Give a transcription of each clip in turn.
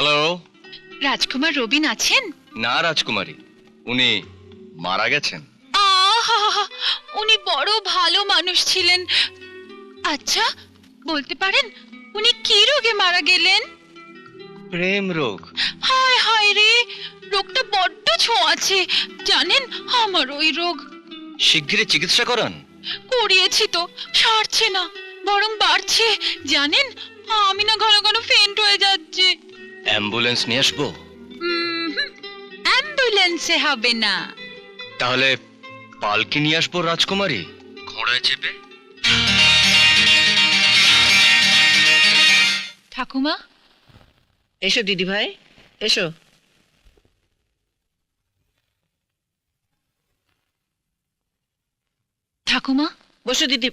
Hello. রাজকুমার রবিন আছেন? না রাজকুমারী, উনি মারা গেছেন। আহা, উনি বড় ভালো মানুষ ছিলেন। আচ্ছা, বলতে পারেন উনি কি রোগে মারা গেলেন? প্রেম রোগ। হায় হায় রে, রোগটা বড্ড ছোঁয়াছে। জানেন, আমার ওই রোগ। শিগগিরই চিকিৎসা করান। করিয়েছি তো, সারছে না, বরং বাড়ছে। জানেন, আমি না ঘন ঘন ফেন্ট হয়ে যাচ্ছে। অ্যাম্বুলেন্স নিয়ে আসবো? অ্যাম্বুলেন্সে হবে না। তাহলে পালকি নিয়ে আসবো রাজকুমারী, ঘোড়ায় চেপে। ঠাকুমা, এসো দিদি ভাই, এসো। ঠাকুমা, বসো দিদি।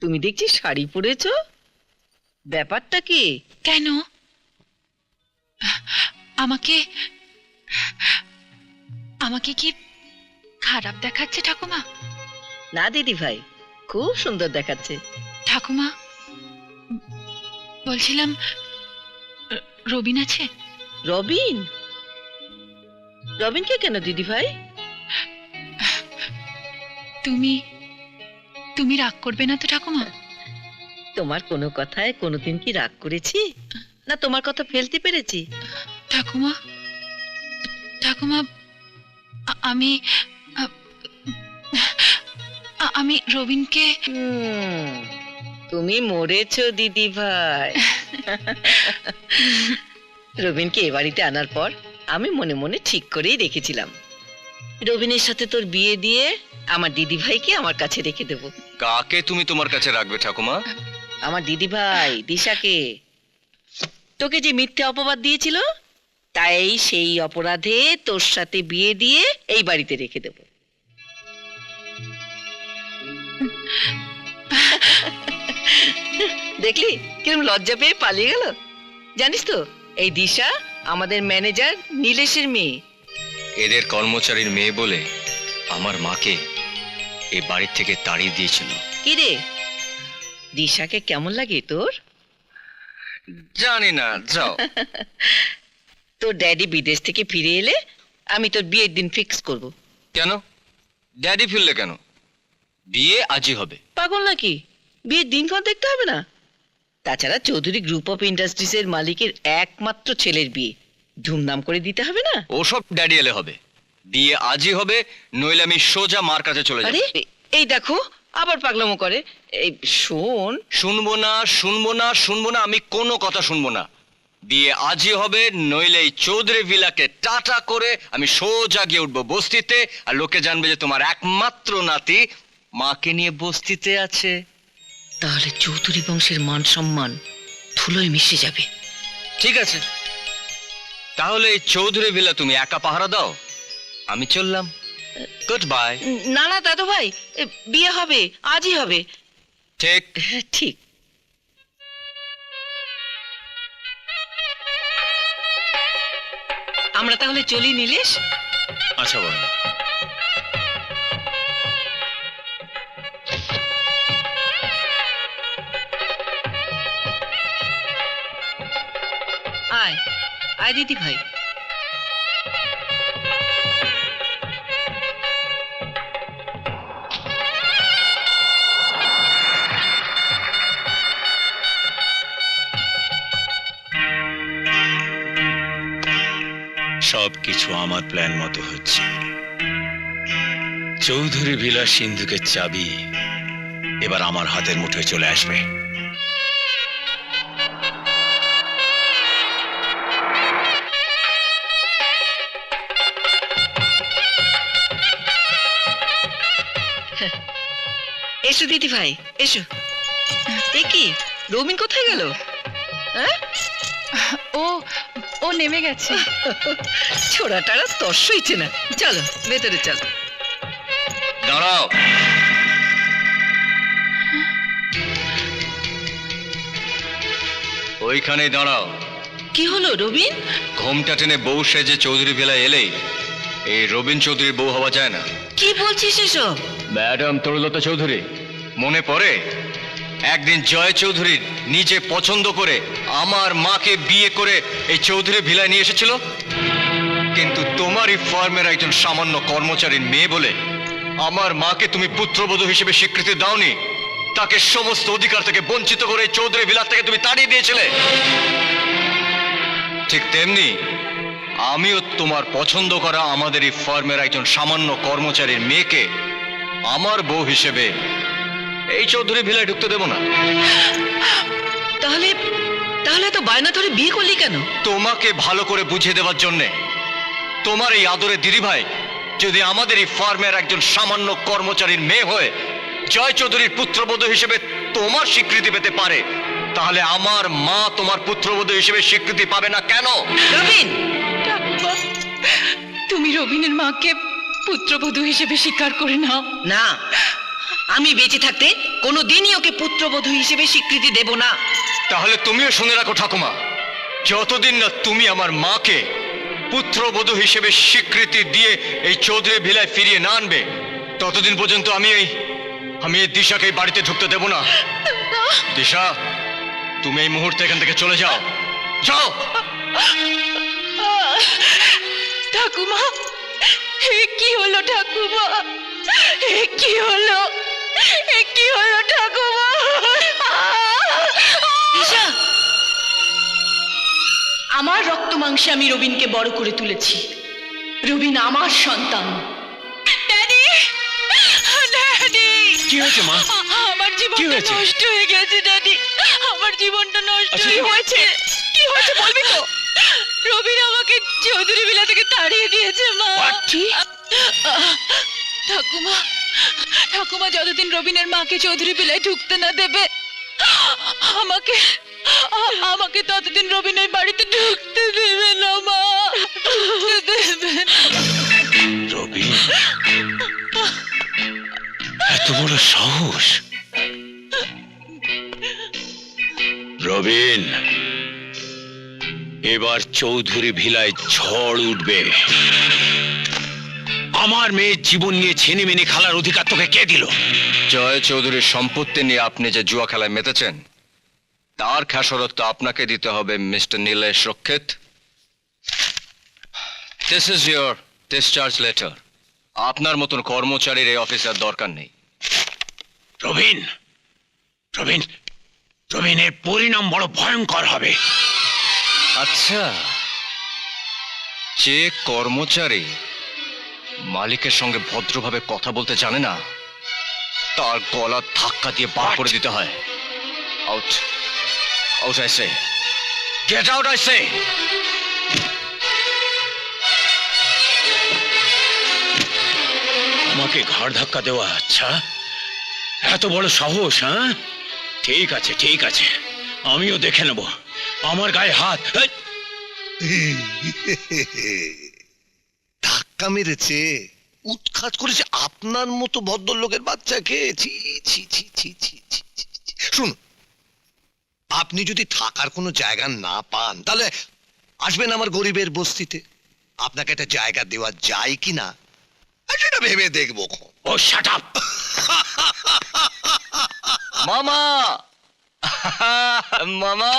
তুমি দেখছি শাড়ি পরেছ, ব্যাপারটা কি? কেন? আমাকে আমাকে কি খারাপ দেখাচ্ছে ঠাকুমা? না দিদি ভাই, খুব সুন্দর দেখাচ্ছে। ঠাকুমা, বলছিলাম, রবিন আছে? রবিন? রবিনকে কেন দিদি ভাই? তুমি রাগ করবে না তো ঠাকুমা? তোমার কোনো কথায় কোনোদিন কি রাগ করেছি? না তোমার কথা ফেলতে পেরেছি? ঠাকুমা, ঠাকুমা, আমি আমি রবিনকে। তুমি মরেছো দিদি ভাই। রবিনকে এ বাড়িতে আনার পর আমি মনে মনে ঠিক করেই রেখেছিলাম, রবিনের সাথে তোর বিয়ে দিয়ে আমার দিদি ভাইকে আমার কাছে রেখে দেব। কাকে তুমি তোমার কাছে রাখবে ঠাকুমা? আমার দিদি ভাই দিশাকে। তোকে যে মিথ্যে অপবাদ দিয়েছিল, তাই সেই অপরাধে তোর সাথে বিয়ে দিয়ে এই বাড়িতে রেখে দেব। দেখলি কিরম লজ্জা পেয়ে পালিয়ে গেল। জানিস তো, এই দিশা আমাদের ম্যানেজার নীলেশের মেয়ে। এদের কর্মচারীর মেয়ে বলে আমার মাকে এই বাড়ির থেকে তাড়িয়ে দিয়েছিল। কি রে, দিশাকে কেমন লাগে তোর? জানি না, যাও। তোর ড্যাডি বিদেশ থেকে ফিরে এলে আমি তোর বিয়ের দিন ফিক্স করব। কেন? ড্যাডি ফিরলে কেন? বিয়ে আজই হবে। পাগল নাকি? বিয়ের দিনক্ষণ দেখতে হবে না? তাছাড়া চৌধুরী গ্রুপ অফ ইন্ডাস্ট্রিজ এর মালিকের একমাত্র ছেলের বিয়ে, ধুমধাম করে দিতে হবে না? ওসব ড্যাডি এলে হবে। বিয়ে আজই হবে, নইলে আমি সোজা মার কাছে চলে যাব। আরে এই দেখো, আবার পাগলামো করে। এই শোন। শুনবো না, শুনবো না, শুনবো না, আমি কোনো কথা শুনবো না। বিয়ে আজই হবে, নইলে এই চৌধুরী ভিলাকে টাটা করে আমি সোজা গিয়ে উঠবো বস্তিতে, আর লোকে জানবে যে তোমার একমাত্র নাতি মাকে নিয়ে বস্তিতে আছে। তাহলে চৌধুরী বংশের মান সম্মান ধুলোয় মিশে যাবে। ঠিক আছে, তাহলে এই চৌধুরী ভিলা তুমি একা পাহারা দাও, আমি চললাম। Good bye. না না দাদু ভাই, বিয়ে হবে, আজই হবে। ঠিক। ঠিক। আমরা তাহলে চলি নীলেশ। আচ্ছা বল। আয় আয় দিদি ভাই। সবকিছু আমার প্ল্যান মতো হচ্ছে। চৌধুরী ভিলা সিন্ধুকের চাবি এবার আমার হাতের মুঠোয় চলে আসবে। এসো দিদি ভাই, এসো। এ কি, রবিন কোথায় গেল? হ্যাঁ, ও নেমে গেছে। ছোড়াটারা তর সইছে না। চলো ভেতরে চলো। দাঁড়াও। ওইখানেই দাঁড়াও। কি হলো রবিন? ঘোমটা টেনে বউ সেজে চৌধুরী ভিলা এলেই এই রবিন চৌধুরীর বউ হওয়া যায় না। কি বলছিস এসব? ম্যাডাম তরুলতা চৌধুরী, মনে পড়ে একদিন জয় চৌধুরী নিজে পছন্দ করে আমার মাকে বিয়ে করে এই চৌধুরী ভিলায় নিয়ে এসেছিল, কিন্তু তোমারই ফার্মের একজন সামান্য কর্মচারীর মেয়ে বলে আমার মাকে তুমি পুত্রবধূ হিসেবে স্বীকৃতি দাওনি, তাকে সমস্ত অধিকার থেকে বঞ্চিত করে চৌধুরী ভিলা থেকে তুমি তাড়িয়ে দিয়েছিলে। ঠিক তেমনি আমিও তোমার পছন্দ করা আমাদের এই ফার্মের একজন সামান্য কর্মচারীর মেয়েকে আমার বউ হিসেবে এই চৌধুরী ভিলায় ঢুকতে দেব না। তাহলে তাহলে তো বায়না ধরে বিয়ে করলি কেন? তোমাকে ভালো করে বুঝিয়ে দেওয়ার জন্যে। তোমার এই আদরের দিদিভাই যদি আমাদের এই ফার্মের একজন সামান্য কর্মচারীর মেয়ে হয়ে জয় চৌধুরীর পুত্রবধূ হিসেবে তোমার স্বীকৃতি পেতে পারে, তাহলে আমার মা তোমার পুত্রবধূ হিসেবে স্বীকৃতি পাবে না কেন? রবিন, ঠাকুমা, তুমি রবিনের মাকে পুত্রবধূ হিসেবে স্বীকার করে নাও। না, আমি বেঁচে থাকতে কোনোদিনই ওকে পুত্রবধূ হিসেবে স্বীকৃতি দেব না। তাহলে তুমিও শুনে রাখো ঠাকুমা, যতদিন না তুমি আমার মাকে পুত্রবধূ হিসেবে স্বীকৃতি দিয়ে এই চৌধুরী ভিলায় ফিরিয়ে না আনবে, ততদিন পর্যন্ত আমি এই দিশাকে এই বাড়িতে ঢুকতে দেব না। দিশা, তুমি এই মুহূর্তে এখান থেকে চলে যাও, যাও। ঠাকুমা, এ কি হলো ঠাকুমা? এ কি হলো? এ কি হলো ঠাকুমা? ঈশা, আমার রক্ত মাংসে আমি রবিনকে বড় করে তুলেছি। রবিন আমার সন্তান। ড্যাডি, ড্যাডি, কি হয়েছে মা? আমার কি জীবনটা হয়েছে? নষ্ট হয়ে গেছে ড্যাডি, আমার জীবনটা নষ্ট আচ্ছা, হয়ে কি গেছে। কি হয়েছে বলবি তো? রবিন আমাকে চৌধুরী ভিলা থেকে তাড়িয়ে দিয়েছে মা। কি? ঠাকুমা, ঠাকুমা যতদিন রবিনের মাকে চৌধুরী ভিলায় ঢুকতে না দেবে, আমাকে আমাকে ততদিন রবিনের বাড়িতে ঢুকতে দেবে না মা, ঢুকতে দেবে না। রবিন, এত বড় সাহস! রবিন, এবার চৌধুরী ভিলায় ঝড় উঠবে। আমার মেয়ের জীবন নিয়ে ছিনিমিনি খেলার অধিকার তোকে কে দিল? জয় চৌধুরীর সম্পত্তি নিয়ে আপনি যে জুয়া খেলায় মেতেছেন, তার খেসারত তো আপনাকে দিতে হবে মিস্টার নীলেশ রক্ষিত। This is your discharge letter. আপনার মতন কর্মচারীর এই অফিসার দরকার নেই। রবিন, রবিন, রবিনের পরিণাম বড় ভয়ঙ্কর হবে। আচ্ছা, যে কর্মচারী মালিকের সঙ্গে ভদ্রভাবে কথা বলতে জানে না, তার গলা ধাক্কা দিয়ে বার করে দিতে হয়। Out, out I say, get out I say. আমাকে ঘাড় ধাক্কা দেওয়া? আচ্ছা, এত বড় সাহস? হ্যাঁ, ঠিক আছে, ঠিক আছে, আমিও দেখে নেব। আমার গায়ে হাত। ধাক্কা মেরেছে, উৎখাত করেছে আপনার মতো ভদ্রলোকের বাচ্চাকে। ছি ছি ছি ছি ছি ছি ছি, ছি। শুনুন, আপনি যদি থাকার কোনো জায়গা না পান, তাহলে আসবেন আমার গরিবের বস্তিতে। আপনাকে একটা জায়গা দেওয়া যায় কিনা সেটা ভেবে দেখবো। ও শাট আপ! মামা, মামা,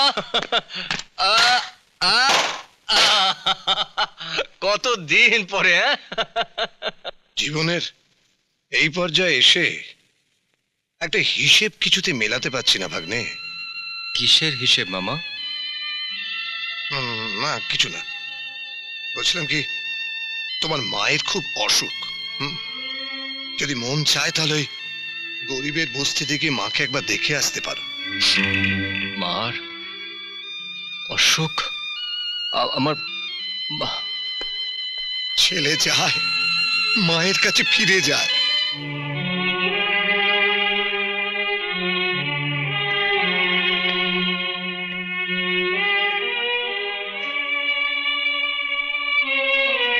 কত দিন পরে। হ্যাঁ, জীবনের এই পর্যায়ে এসে একটা হিসেব কিছুতে মেলাতে পারছি না ভাগ্নে। কিসের হিসেব মামা? না, কিছু না। বলছিলাম কি, তোমার মায়ের খুব অসুখ। যদি মন চায় তাহলে ওই গরিবের বস্তি থেকে মাকে একবার দেখে আসতে পারো। মার অসুখ? আমার ছেলে যায়, মায়ের কাছে ফিরে যায়।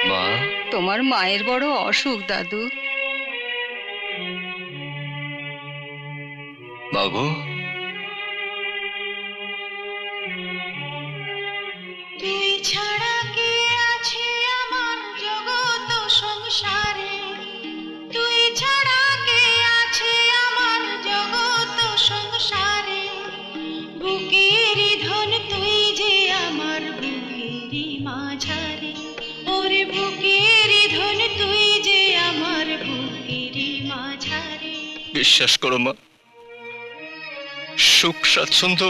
মা, তোমার মায়ের বড় অসুখ দাদু। বাবু, তুই ছাড়া কে আছে আমার জগৎ সংসারে, তুই ছাড়া কে আছে আমার জগৎ বিশ্বাস করো মা, সুখ স্বাচ্ছন্দ্য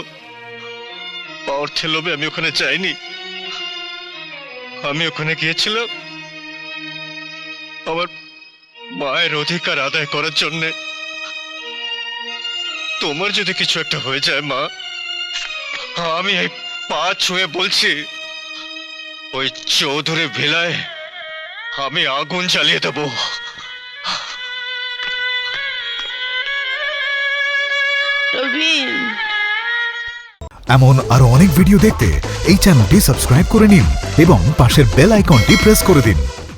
অর্থের লোভে আমি ওখানে যাইনি। আমি ওখানে গিয়েছিলাম আমার মায়ের অধিকার আদায় করার জন্যে। তোমার যদি কিছু একটা হয়ে যায় মা, আমি এই পা ছুঁয়ে বলছি, ওই চৌধুরী ভিলায় আমি আগুন জ্বালিয়ে দেবো। রবিন, এমন আরো অনেক ভিডিও দেখতে এই চ্যানেলটি সাবস্ক্রাইব করে নিন এবং পাশের বেল আইকনটি প্রেস করে দিন।